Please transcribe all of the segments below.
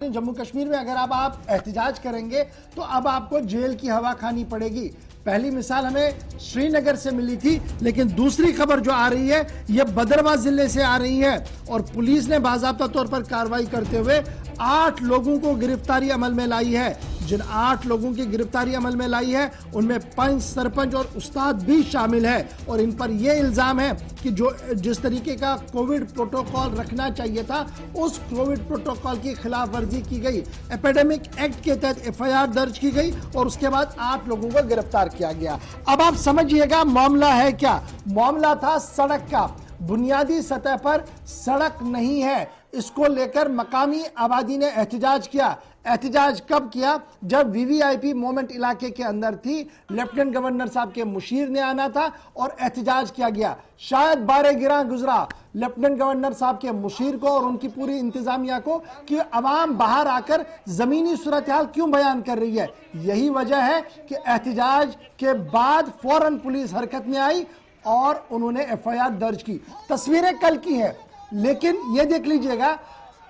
जम्मू कश्मीर में अगर आप एहतजाज करेंगे तो अब आपको जेल की हवा खानी पड़ेगी। पहली मिसाल हमें श्रीनगर से मिली थी, लेकिन दूसरी खबर जो आ रही है यह भद्रवाह जिले से आ रही है और पुलिस ने बाकायदा तौर पर कार्रवाई करते हुए 8 लोगों को गिरफ्तारी अमल में लाई है। जिन 8 लोगों की गिरफ्तारी अमल में लाई है उनमें पंच, सरपंच और उस्ताद भी शामिल है और इन पर यह इल्जाम है कि जिस तरीके का कोविड प्रोटोकॉल रखना चाहिए था उस कोविड प्रोटोकॉल की खिलाफ वर्जी की गई। एपिडेमिक एक्ट के तहत एफआईआर दर्ज की गई और उसके बाद 8 लोगों को गिरफ्तार किया गया। अब आप समझिएगा मामला है क्या। मामला था सड़क का, बुनियादी सतह पर सड़क नहीं है। इसको लेकर मकामी आबादी ने एहतजाज किया। एहतजाज कब किया? जब वीवीआईपी मोमेंट इलाके के अंदर थी, लेफ्टिनेंट गवर्नर साहब के मुशीर ने आना था और एहतजाज किया गया। शायद 12 गिरा गुजरा लेफ्टिनेंट गवर्नर साहब के मुशीर को और उनकी पूरी इंतजामिया को कि अवाम बाहर आकर जमीनी सूरत हाल क्यों बयान कर रही है। यही वजह है कि एहतजाज के बाद फौरन पुलिस हरकत में आई और उन्होंने एफआईआर दर्ज की। तस्वीरें कल की हैं, लेकिन ये देख लीजिएगा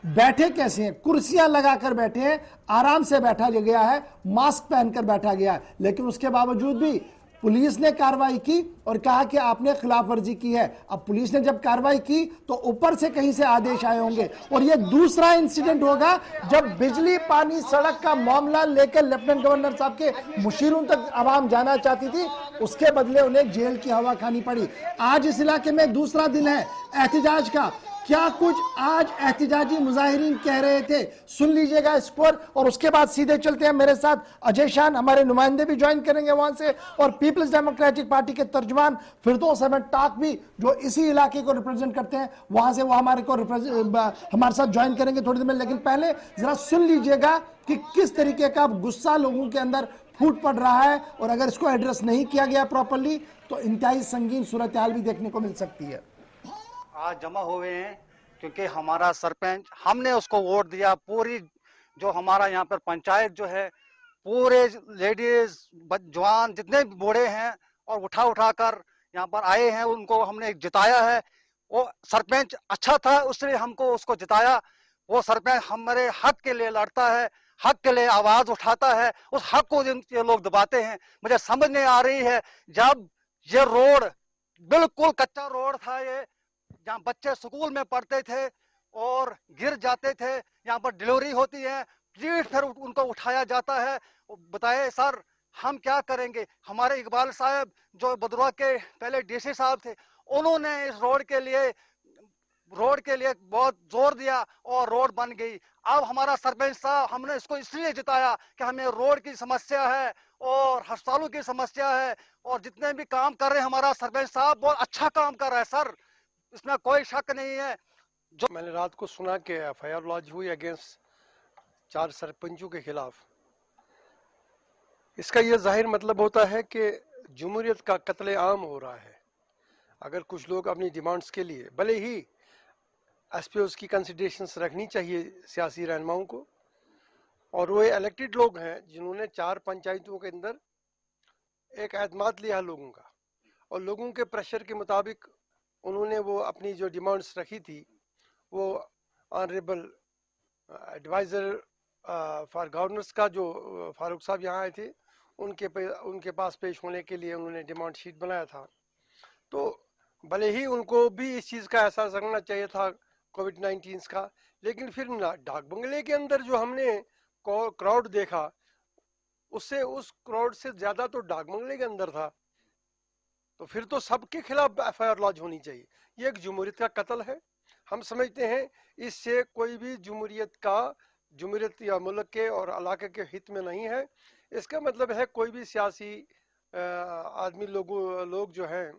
बैठे कैसे हैं, कुर्सियां लगाकर बैठे हैं, आराम से बैठा गया है, मास्क पहनकर बैठा गया है, लेकिन उसके बावजूद भी पुलिस ने कार्रवाई की और कहा कि आपने खिलाफ वर्जी की है। अब पुलिस ने जब कार्रवाई की तो ऊपर से कहीं से आदेश आए होंगे और यह दूसरा इंसिडेंट होगा जब बिजली, पानी, सड़क का मामला लेकर लेफ्टिनेंट गवर्नर साहब के मुशीरों तक आवाम जाना चाहती थी, उसके बदले उन्हें जेल की हवा खानी पड़ी। आज इस इलाके में दूसरा दिन है एहतजाज का। क्या कुछ आज एहतजाजी मुजाहिरीन कह रहे थे, सुन लीजिएगा इस पर और उसके बाद सीधे चलते हैं। मेरे साथ अजय शान, हमारे नुमाइंदे भी ज्वाइन करेंगे वहां से, और पीपल्स डेमोक्रेटिक पार्टी के तर्जमान फिरदौस अहमद टाक भी, जो इसी इलाके को रिप्रेजेंट करते हैं, वहां से वो हमारे साथ ज्वाइन करेंगे थोड़ी देर में। लेकिन पहले जरा सुन लीजिएगा कि किस तरीके का गुस्सा लोगों के अंदर फूट पड़ रहा है और अगर इसको एड्रेस नहीं किया गया प्रॉपरली तो इंतहाई संगीन सूरत हाल भी देखने को मिल सकती है। आज जमा हुए हैं क्योंकि हमारा सरपंच, हमने उसको वोट दिया। पूरी जो हमारा यहाँ पर पंचायत जो है, पूरे लेडीज, जवान, जितने भी बूढ़े हैं और उठा कर यहाँ पर आए हैं, उनको हमने जिताया है। वो सरपंच अच्छा था, उसने हमको उसको जिताया। वो सरपंच हमारे हक के लिए लड़ता है, हक के लिए आवाज उठाता है, उस हक को ये लोग दबाते हैं। मुझे समझ नहीं आ रही है, जब ये रोड बिल्कुल कच्चा रोड था, ये जहाँ बच्चे स्कूल में पढ़ते थे और गिर जाते थे, यहाँ पर डिलीवरी होती है, फिर उनको उठाया जाता है। बताए सर हम क्या करेंगे। हमारे इकबाल साहब जो भद्रवाह के पहले डीसी साहब थे, उन्होंने इस रोड के लिए बहुत जोर दिया और रोड बन गई। अब हमारा सरपंच साहब, हमने इसको इसलिए जिताया कि हमें रोड की समस्या है और अस्पतालों की समस्या है, और जितने भी काम कर रहे हैं हमारा सरपंच साहब बहुत अच्छा काम कर रहा है सर, इसमें कोई शक नहीं है। जो मैंने रात को सुना कि एफआईआर लॉन्च हुई अगेंस्ट 4 सरपंचों के खिलाफ, इसका यह जाहिर मतलब होता है कि जमहूरियत का कत्ले आम हो रहा है। अगर कुछ लोग अपनी डिमांड्स के लिए, भले ही एसपीओस की कंसिडरेशंस रखनी चाहिए सियासी रहनुमाओं को, और वो इलेक्टेड लोग हैं जिन्होंने 4 पंचायतों के अंदर एक एतमाद लिया लोगों का, और लोगों के प्रेशर के मुताबिक उन्होंने वो अपनी जो डिमांड्स रखी थी, वो ऑनरेबल एडवाइज़र फॉर गवर्नर्स का जो फारूक साहब यहाँ आए थे, उनके पास पेश होने के लिए उन्होंने डिमांड शीट बनाया था। तो भले ही उनको भी इस चीज़ का एहसास रखना चाहिए था कोविड-19 का, लेकिन फिर डाक बंगले के अंदर जो हमने क्राउड देखा, उससे उस क्राउड से ज़्यादा तो डाक बंगले के अंदर था। तो फिर तो सबके खिलाफ एफआईआर लॉन्च होनी चाहिए। ये एक जमहूरियत का कत्ल है। हम समझते हैं इससे कोई भी जमहूरियत या मुल्क के और इलाके के हित में नहीं है। इसका मतलब है कोई भी सियासी आदमी लोग जो हैं।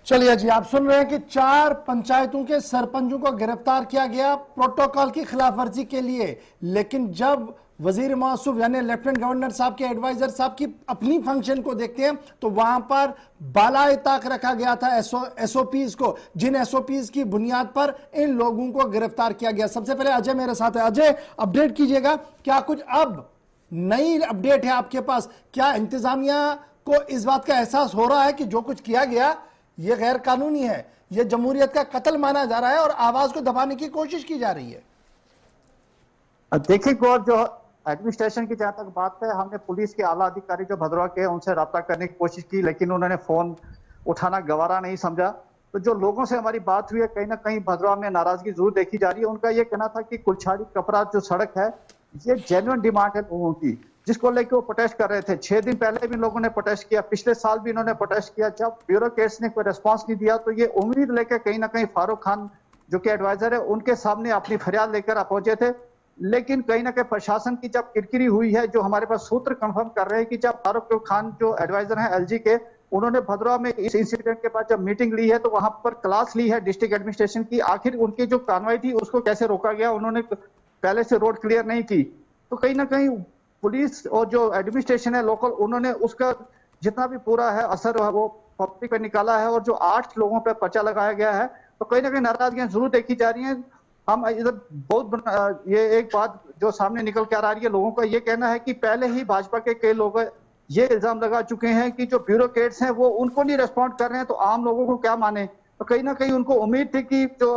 चलिए जी, आप सुन रहे हैं कि 4 पंचायतों के सरपंचों को गिरफ्तार किया गया प्रोटोकॉल की खिलाफवर्जी के लिए। लेकिन जब वजीर मौसूफ यानी लेफ्टिनेंट गवर्नर साहब के एडवाइजर साहब की अपनी फंक्शन को देखते हैं तो वहां पर बालाए ताक रखा गया था एसओपीज को, जिन एसओपीज की बुनियाद पर इन लोगों को गिरफ्तार किया गया। सबसे पहले अजय मेरे साथ है। अजय, अपडेट कीजिएगा, क्या कुछ अब नई अपडेट है आपके पास? क्या इंतजामिया को इस बात का एहसास हो रहा है कि जो कुछ किया गया ये गैर कानूनी है, ये जमहूरियत का कत्ल माना जा रहा है और आवाज को दबाने की कोशिश की जा रही है? देखिए गौर, जो एडमिनिस्ट्रेशन की जहां तक बात है, हमने पुलिस के आला अधिकारी जो भद्रवाह के हैं उनसे रब्ता करने की कोशिश की, लेकिन उन्होंने फोन उठाना गवारा नहीं समझा। तो जो लोगों से हमारी बात हुई है, कहीं ना कहीं भद्रवाह में नाराजगी जरूर देखी जा रही है। उनका ये कहना था कि कुलछाड़ी कपड़ा जो सड़क है, ये जेन्युइन डिमांड है लोगों की, जिसको लेकर वो प्रोटेस्ट कर रहे थे। 6 दिन पहले भी लोगों ने प्रोटेस्ट किया, पिछले साल भी इन्होंने प्रोटेस्ट किया। जब ब्यूरोक्रेट्स ने कोई रिस्पॉन्स नहीं दिया, तो ये उम्मीद लेकर कहीं ना कहीं फारूक खान जो कि एडवाइजर है, उनके सामने अपनी फरियाद लेकर पहुंचे थे। लेकिन कहीं ना कहीं प्रशासन की जब किरकिरी हुई है, जो हमारे पास सूत्र कंफर्म कर रहे हैं कि जब फारूक खान जो एडवाइजर हैं एलजी के, उन्होंने भद्रवाह में इस इंसिडेंट के बाद जब मीटिंग ली है, तो वहां पर क्लास ली है डिस्ट्रिक्ट एडमिनिस्ट्रेशन की। आखिर उनकी जो कार्रवाई थी उसको कैसे रोका गया, उन्होंने पहले से रोड क्लियर नहीं की। तो कहीं ना कहीं पुलिस और जो एडमिनिस्ट्रेशन है लोकल, उन्होंने उसका जितना भी पूरा है असर है वो पब्लिक पे निकाला है। और जो 8 लोगों पे पर्चा लगाया गया है, तो कहीं ना कहीं नाराजगियां जरूर देखी जा रही हैं। हम इधर बहुत ये एक बात जो सामने निकल के आ रही है, लोगों का ये कहना है कि पहले ही भाजपा के कई लोग ये इल्जाम लगा चुके हैं कि जो ब्यूरोक्रेट्स हैं वो उनको नहीं रिस्पॉन्ड कर रहे हैं, तो आम लोगों को क्या माने। तो कहीं ना कहीं उनको उम्मीद थी कि जो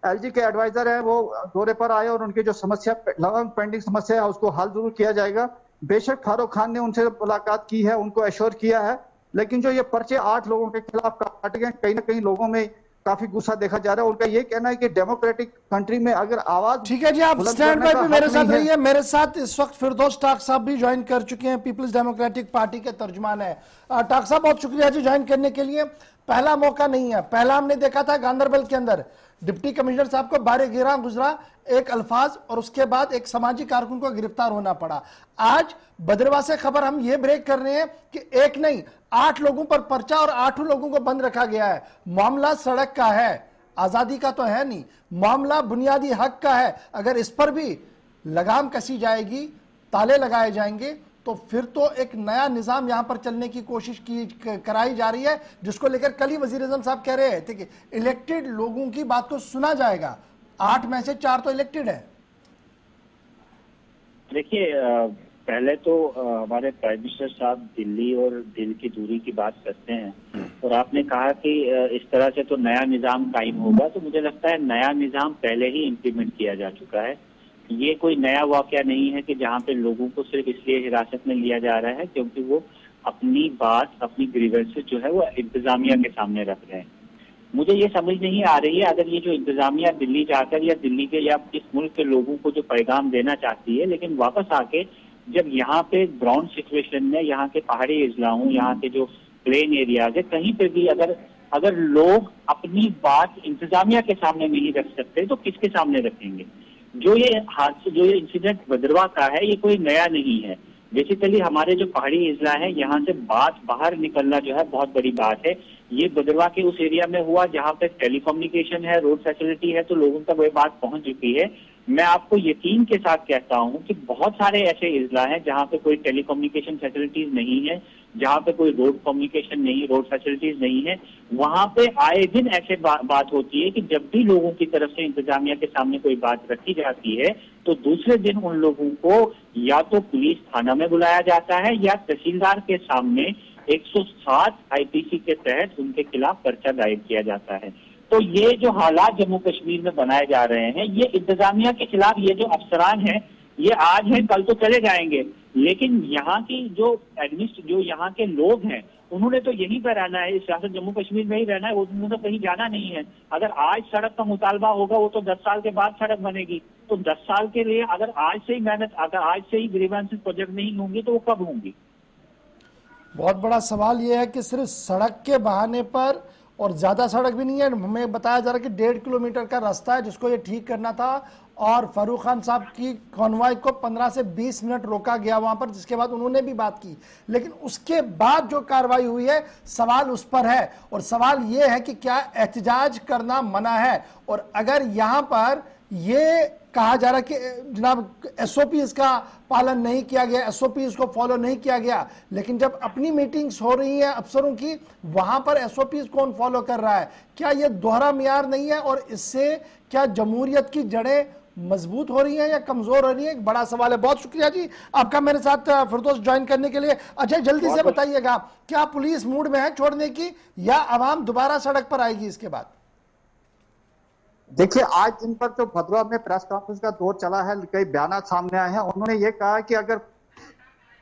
एलजी के एडवाइजर है वो दौरे पर आए और उनकी जो समस्या पेंडिंग समस्या है उसको हल जरूर किया जाएगा। बेशक फारूक खान ने उनसे मुलाकात की है, उनको एश्योर किया है, लेकिन जो ये पर्चे 8 लोगों के खिलाफ काटे गए, कहीं ना कहीं लोगों में काफी गुस्सा देखा जा रहा है। उनका ये कहना है कि डेमोक्रेटिक कंट्री में अगर आवाज, ठीक है जी, आप स्टैंड बाय पे मेरे साथ रहिए। मेरे साथ इस वक्त फिरदौस टाक साहब भी ज्वाइन कर चुके हैं, पीपल्स डेमोक्रेटिक पार्टी के तर्जुमान है। टाक साहब, बहुत शुक्रिया जी ज्वाइन करने के लिए। पहला मौका नहीं है, पहला हमने देखा था गांधरबल के अंदर डिप्टी कमिश्नर साहब को बारे गिरा गुजरा एक अल्फाज, और उसके बाद एक सामाजिक कारकुन को गिरफ्तार होना पड़ा। आज भद्रवाह से खबर हम ये ब्रेक कर रहे हैं कि एक नहीं 8 लोगों पर पर्चा और 8 लोगों को बंद रखा गया है। मामला सड़क का है, आजादी का तो है नहीं, मामला बुनियादी हक का है। अगर इस पर भी लगाम कसी जाएगी, ताले लगाए जाएंगे, तो फिर तो एक नया निजाम यहां पर चलने की कोशिश की कराई जा रही है, जिसको लेकर कल ही वजीर आजम साहब कह रहे थे कि इलेक्टेड लोगों की बात को सुना जाएगा। 8 में से 4 तो इलेक्टेड है। देखिए, पहले तो हमारे प्राइम मिनिस्टर साहब दिल्ली और दिल की दूरी की बात करते हैं, और आपने कहा कि इस तरह से तो नया निजाम कायम होगा। तो मुझे लगता है नया निजाम पहले ही इम्प्लीमेंट किया जा चुका है। ये कोई नया वाकया नहीं है कि जहाँ पे लोगों को सिर्फ इसलिए हिरासत में लिया जा रहा है क्योंकि वो अपनी बात, अपनी ग्रीवेंसेस जो है वो इंतजामिया के सामने रख रहे हैं। मुझे ये समझ नहीं आ रही है, अगर ये जो इंतजामिया दिल्ली जाकर या दिल्ली के या इस मुल्क के लोगों को जो पैगाम देना चाहती है, लेकिन वापस आके जब यहाँ पे ग्राउंड सिचुएशन में, यहाँ के पहाड़ी इलाकों, यहाँ के जो प्लेन एरियाज है, कहीं पे भी अगर लोग अपनी बात इंतजामिया के सामने नहीं रख सकते तो किसके सामने रखेंगे। जो ये इंसिडेंट भद्रवाह का है, ये कोई नया नहीं है। बेसिकली हमारे जो पहाड़ी इजला है, यहाँ से बात बाहर निकलना जो है बहुत बड़ी बात है। ये भद्रवाह के उस एरिया में हुआ जहाँ पे टेलीकम्युनिकेशन है, रोड फैसिलिटी है, तो लोगों तक वह बात पहुंच चुकी है। मैं आपको यकीन के साथ कहता हूँ कि बहुत सारे ऐसे इजला हैं जहाँ पे कोई टेलीकम्युनिकेशन फैसिलिटीज नहीं है, जहाँ पे कोई रोड कम्युनिकेशन नहीं, रोड फैसिलिटीज नहीं है। वहां पे आए दिन ऐसे बात होती है कि जब भी लोगों की तरफ से इंतजामिया के सामने कोई बात रखी जाती है, तो दूसरे दिन उन लोगों को या तो पुलिस थाना में बुलाया जाता है या तहसीलदार के सामने 107 आईपीसी के तहत उनके खिलाफ पर्चा दायर किया जाता है। तो ये जो हालात जम्मू कश्मीर में बनाए जा रहे हैं, ये इंतजामिया के खिलाफ ये जो अफसरान हैं, ये आज है कल तो चले जाएंगे, लेकिन यहाँ की जो यहाँ के लोग हैं, उन्होंने तो यहीं पर रहना है, सियासत जम्मू कश्मीर में ही रहना है, उन्होंने तो कहीं जाना नहीं है। अगर आज सड़क का मुतालबा होगा, वो तो 10 साल के बाद सड़क बनेगी। तो 10 साल के लिए अगर आज से ही मेहनत, अगर आज से ही ग्रीवेंसेस प्रोजेक्ट नहीं होंगी तो वो कब होंगी। बहुत बड़ा सवाल यह है कि सिर्फ सड़क के बहाने पर, और ज्यादा सड़क भी नहीं है, हमें बताया जा रहा है कि 1.5 किलोमीटर का रास्ता है जिसको ये ठीक करना था, और फारूक खान साहब की कॉन्वॉय को 15 से 20 मिनट रोका गया वहां पर, जिसके बाद उन्होंने भी बात की। लेकिन उसके बाद जो कार्रवाई हुई है, सवाल उस पर है, और सवाल ये है कि क्या एहतजाज करना मना है। और अगर यहां पर ये कहा जा रहा है कि जनाब एसओपी इसका पालन नहीं किया गया, एसओपी इसको फॉलो नहीं किया गया, लेकिन जब अपनी मीटिंग्स हो रही हैं अफसरों की, वहां पर एसओपी कौन फॉलो कर रहा है? क्या यह दोहरा मियार नहीं है, और इससे क्या जमहूरियत की जड़ें मजबूत हो रही हैं या कमजोर हो रही है? एक बड़ा सवाल है। बहुत शुक्रिया जी आपका मेरे साथ फिरदौस ज्वाइन करने के लिए। अजय, जल्दी से बताइएगा, क्या पुलिस मूड में है छोड़ने की, या आवाम दोबारा सड़क पर आएगी इसके बाद? देखिए, आज दिन पर जो भद्रवा में प्रेस कॉन्फ्रेंस का दौर चला है, कई बयान सामने आए हैं। उन्होंने ये कहा कि अगर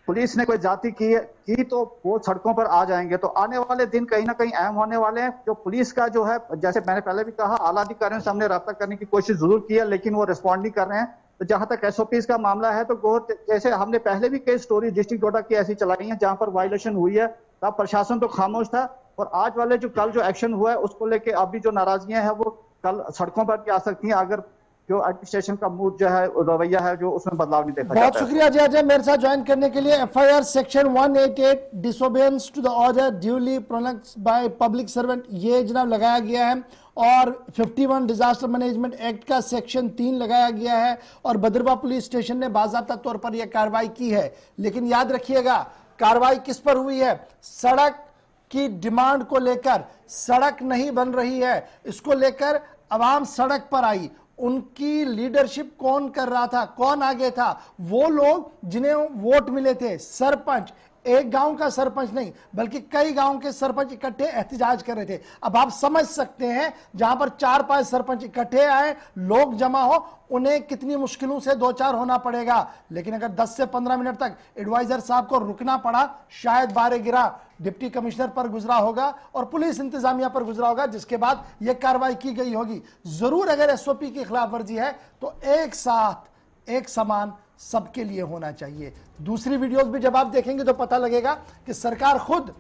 पुलिस ने कोई जाति की तो वो सड़कों पर आ जाएंगे। तो आने वाले दिन कहीं ना कहीं अहम होने वाले हैं। जो पुलिस का जो है, जैसे मैंने पहले भी कहा, आला अधिकारियों से हमने रब्ता करने की कोशिश जरूर की है, लेकिन वो रिस्पॉन्ड नहीं कर रहे हैं। तो जहां तक एसओपीज का मामला है, तो जैसे हमने पहले भी कई स्टोरी डिस्ट्रिक्ट डोडा की ऐसी चलाई है जहां पर वायलेशन हुई है, तब प्रशासन तो खामोश था। और आज वाले जो कल जो एक्शन हुआ है उसको लेके अभी जो नाराजगियां हैं वो कल सड़कों पर भी आ सकती हैं, अगर जो एडमिनिस्ट्रेशन का मूड जो है, रवैया है, जो उसमें बदलाव नहीं देखा जाता है। बहुत शुक्रिया जय मेरे साथ ज्वाइन करने के लिए। FIR section 188 disobedience to the order duly pronounced by public servant, ये जनाब लगाया गया है। और 51 डिजास्टर मैनेजमेंट एक्ट का सेक्शन 3 लगाया गया है और भद्रवा पुलिस स्टेशन ने बाज़ाब्ता तौर पर यह कार्रवाई की है। लेकिन याद रखिएगा, कार्रवाई किस पर हुई है? सड़क की डिमांड को लेकर। सड़क नहीं बन रही है, इसको लेकर आवाम सड़क पर आई। उनकी लीडरशिप कौन कर रहा था, कौन आगे था? वो लोग जिन्हें वोट मिले थे, सरपंच। एक गांव का सरपंच नहीं बल्कि कई गांव के सरपंच इकट्ठे एहतजाज कर रहे थे। अब आप समझ सकते हैं, जहां पर 4-5 सरपंच इकट्ठे आए, लोग जमा हो, उन्हें कितनी मुश्किलों से 2-4 होना पड़ेगा। लेकिन अगर 10 से 15 मिनट तक एडवाइजर साहब को रुकना पड़ा, शायद बारे गिरा डिप्टी कमिश्नर पर गुजरा होगा और पुलिस इंतजामिया पर गुजरा होगा, जिसके बाद यह कार्रवाई की गई होगी। जरूर अगर एसओपी की खिलाफ वर्जी है तो एक साथ एक समान सबके लिए होना चाहिए। दूसरी वीडियोस भी जब आप देखेंगे तो पता लगेगा कि सरकार खुद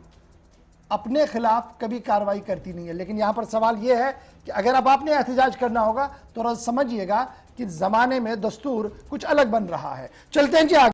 अपने खिलाफ कभी कार्रवाई करती नहीं है। लेकिन यहां पर सवाल यह है कि अगर अब आपने एहतजाज करना होगा तो समझिएगा कि जमाने में दस्तूर कुछ अलग बन रहा है। चलते हैं जी आगे।